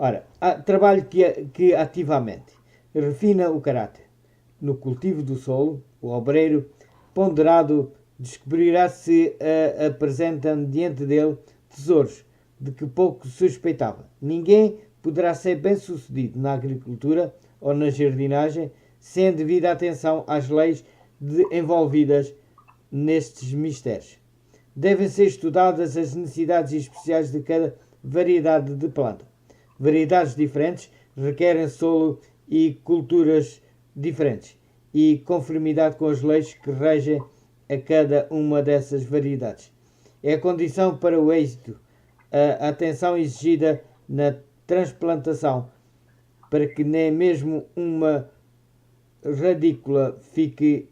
Ora, há trabalho que ativamente refina o caráter. No cultivo do solo, o obreiro ponderado descobrirá se apresentam diante dele tesouros de que pouco suspeitava. Ninguém poderá ser bem-sucedido na agricultura ou na jardinagem sem a devida atenção às leis envolvidas nestes mistérios. Devem ser estudadas as necessidades especiais de cada variedade de planta. Variedades diferentes requerem solo e culturas diferentes e conformidade com as leis que regem a cada uma dessas variedades. É a condição para o êxito, a atenção exigida na transplantação, para que nem mesmo uma radícula fique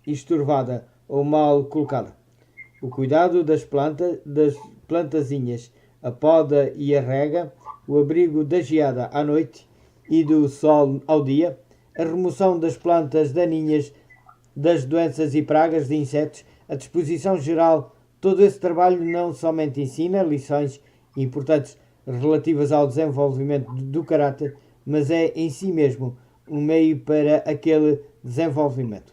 estorvada ou mal colocada. O cuidado das plantazinhas, a poda e a rega, o abrigo da geada à noite e do sol ao dia, a remoção das plantas daninhas, das doenças e pragas de insetos, a disposição geral, todo esse trabalho não somente ensina lições importantes relativas ao desenvolvimento do caráter, mas é em si mesmo um meio para aquele desenvolvimento.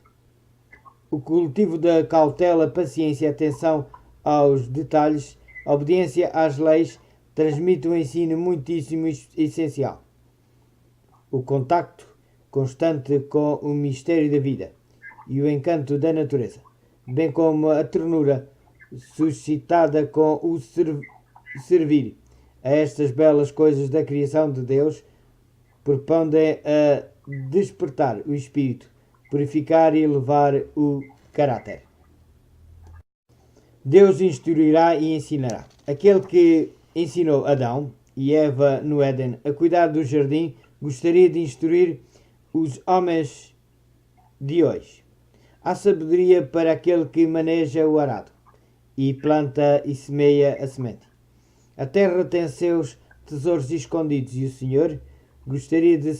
O cultivo da cautela, paciência e atenção aos detalhes, a obediência às leis, transmite um ensino muitíssimo essencial. O contacto constante com o mistério da vida e o encanto da natureza, bem como a ternura suscitada com o servir a estas belas coisas da criação de Deus, propõem a despertar o espírito, purificar e elevar o caráter. Deus instruirá e ensinará. Aquele que ensinou Adão e Eva no Éden a cuidar do jardim, gostaria de instruir os homens de hoje. Há sabedoria para aquele que maneja o arado e planta e semeia a semente. A terra tem seus tesouros escondidos e o Senhor gostaria de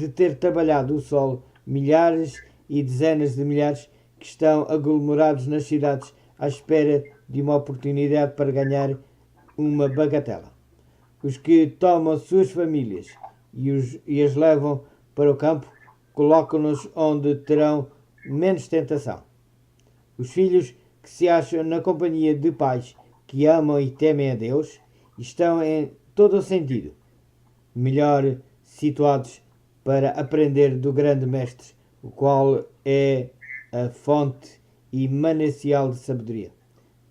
ter trabalhado o solo milhares e dezenas de milhares que estão aglomerados nas cidades à espera de uma oportunidade para ganhar uma bagatela. Os que tomam suas famílias e as levam para o campo colocam-nos onde terão menos tentação. Os filhos que se acham na companhia de pais que amam e temem a Deus estão em todo o sentido melhor situados para aprender do grande mestre, o qual é a fonte e manancial de sabedoria.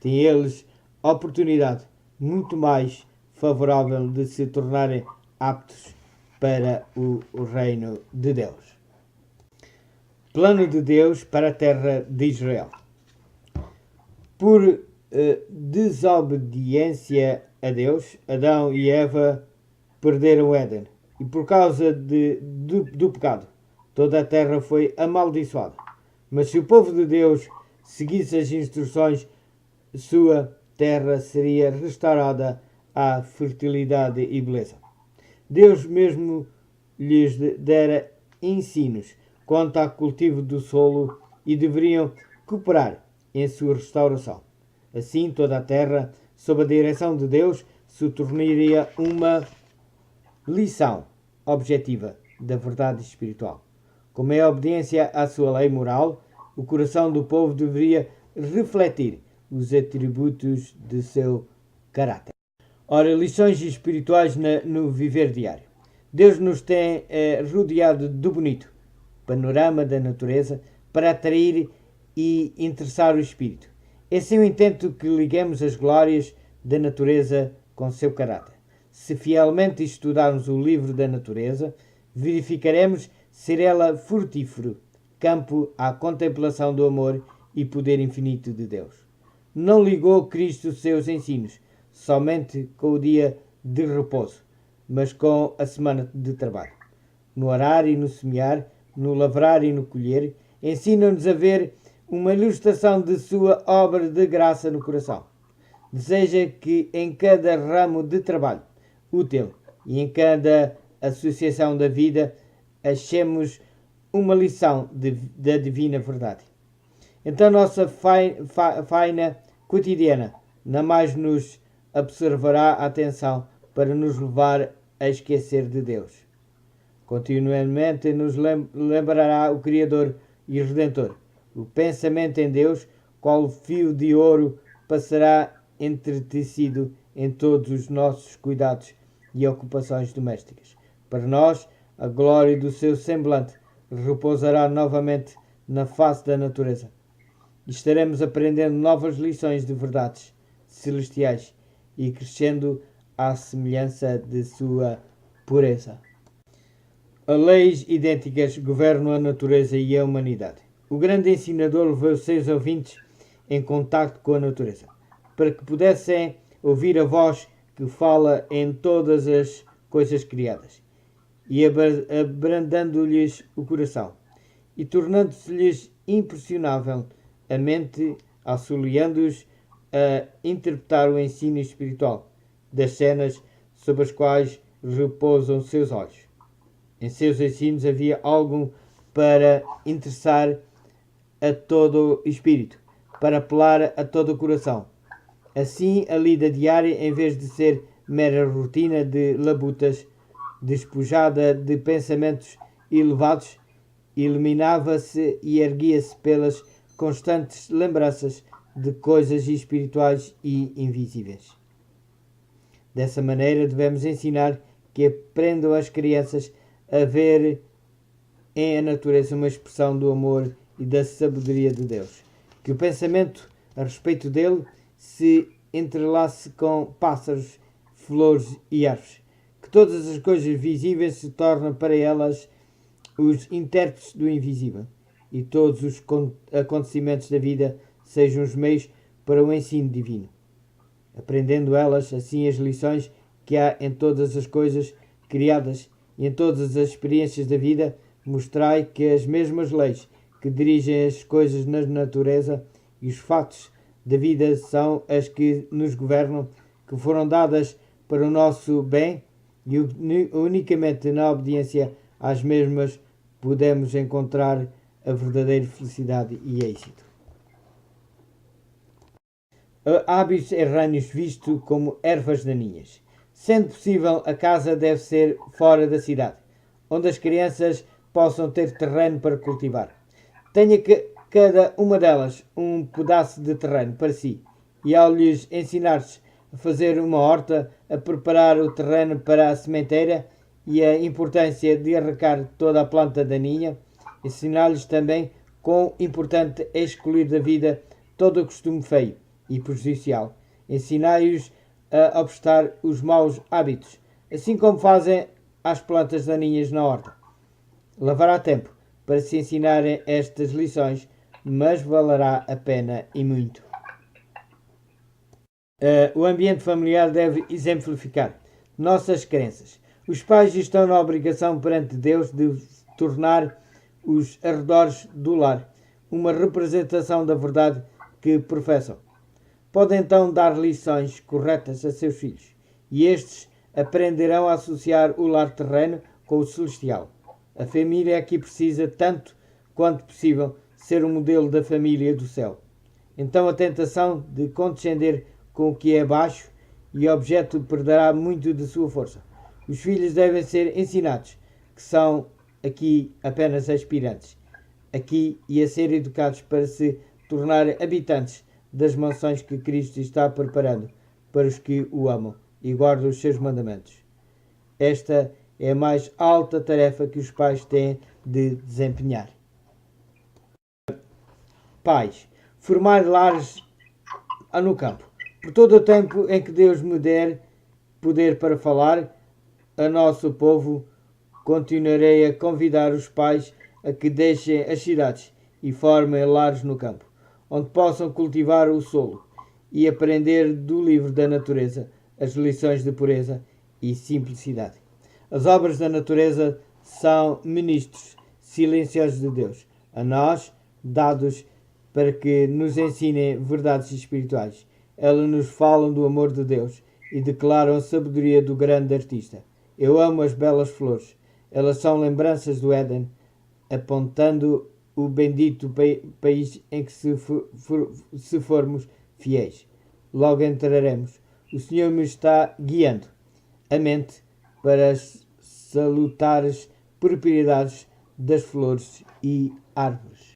Têm eles oportunidade muito mais favorável de se tornarem aptos para o reino de Deus. Plano de Deus para a terra de Israel. Por desobediência a Deus, Adão e Eva perderam o Éden. E por causa do pecado, toda a terra foi amaldiçoada. Mas se o povo de Deus seguisse as instruções, sua terra seria restaurada à fertilidade e beleza. Deus mesmo lhes dera ensinos quanto ao cultivo do solo e deveriam cooperar em sua restauração. Assim, toda a terra, sob a direção de Deus, se tornaria uma lição objetiva da verdade espiritual. Como é a obediência à sua lei moral, o coração do povo deveria refletir os atributos de seu caráter. Ora, lições espirituais no viver diário. Deus nos tem rodeado do bonito panorama da natureza para atrair e interessar o espírito. Esse é o intento que liguemos as glórias da natureza com seu caráter. Se fielmente estudarmos o livro da natureza, verificaremos ser ela frutífero, campo à contemplação do amor e poder infinito de Deus. Não ligou Cristo seus ensinos somente com o dia de repouso, mas com a semana de trabalho. No arar e no semear, no lavrar e no colher, ensina-nos a ver uma ilustração de sua obra de graça no coração. Deseja que em cada ramo de trabalho útil e em cada associação da vida achemos uma lição da divina verdade. Então nossa faina cotidiana não mais nos absorverá a atenção para nos levar a esquecer de Deus. Continuamente nos lembrará o Criador e Redentor. O pensamento em Deus, qual fio de ouro, passará entretecido em todos os nossos cuidados e ocupações domésticas. Para nós, a glória do seu semblante repousará novamente na face da natureza. Estaremos aprendendo novas lições de verdades celestiais e crescendo à semelhança de sua pureza. As leis idênticas governam a natureza e a humanidade. O grande ensinador levou os seus ouvintes em contacto com a natureza, para que pudessem ouvir a voz que fala em todas as coisas criadas, e abrandando-lhes o coração, e tornando-se-lhes impressionável a mente, auxiliando-os a interpretar o ensino espiritual das cenas sobre as quais repousam seus olhos. Em seus ensinos havia algo para interessar a todo o espírito, para apelar a todo o coração. Assim, a lida diária, em vez de ser mera rotina de labutas, despojada de pensamentos elevados, iluminava-se e erguia-se pelas constantes lembranças de coisas espirituais e invisíveis. Dessa maneira, devemos ensinar que aprendam as crianças a ver em a natureza uma expressão do amor e da sabedoria de Deus. Que o pensamento a respeito dele se entrelace com pássaros, flores e árvores. Que todas as coisas visíveis se tornem para elas os intérpretes do invisível. E todos os acontecimentos da vida sejam os meios para o ensino divino. Aprendendo elas, assim, as lições que há em todas as coisas criadas e em todas as experiências da vida, mostrai que as mesmas leis que dirigem as coisas na natureza e os fatos da vida são as que nos governam, que foram dadas para o nosso bem, e unicamente na obediência às mesmas podemos encontrar a verdadeira felicidade e êxito. Hábitos errâneos vistos como ervas daninhas. Sendo possível, a casa deve ser fora da cidade, onde as crianças possam ter terreno para cultivar. Tenha cada uma delas um pedaço de terreno para si, e ao lhes ensinar-se a fazer uma horta, a preparar o terreno para a sementeira e a importância de arrancar toda a planta daninha, ensinar-lhes também quão importante é excluir da vida todo o costume feio e prejudicial. Ensinai-os a obstar os maus hábitos, assim como fazem às plantas daninhas na horta. Levará tempo para se ensinarem estas lições, mas valerá a pena e muito. O ambiente familiar deve exemplificar nossas crenças. Os pais estão na obrigação perante Deus de tornar os arredores do lar uma representação da verdade que professam. Podem então dar lições corretas a seus filhos, e estes aprenderão a associar o lar terreno com o celestial. A família aqui precisa, tanto quanto possível, ser um modelo da família do céu. Então a tentação de condescender com o que é baixo e objeto perderá muito de sua força. Os filhos devem ser ensinados, que são aqui apenas aspirantes, aqui e a ser educados para se tornar habitantes das mansões que Cristo está preparando para os que o amam e guardam os seus mandamentos. Esta é a mais alta tarefa que os pais têm de desempenhar. Pais, formar lares no campo. Por todo o tempo em que Deus me der poder para falar a nosso povo, continuarei a convidar os pais a que deixem as cidades e formem lares no campo, onde possam cultivar o solo e aprender do livro da natureza as lições de pureza e simplicidade. As obras da natureza são ministros silenciosos de Deus, a nós dados para que nos ensinem verdades espirituais. Elas nos falam do amor de Deus e declaram a sabedoria do grande artista. Eu amo as belas flores. Elas são lembranças do Éden, apontando o bendito país em que se formos fiéis. Logo entraremos. O Senhor me está guiando. a mente para as salutares propriedades das flores e árvores.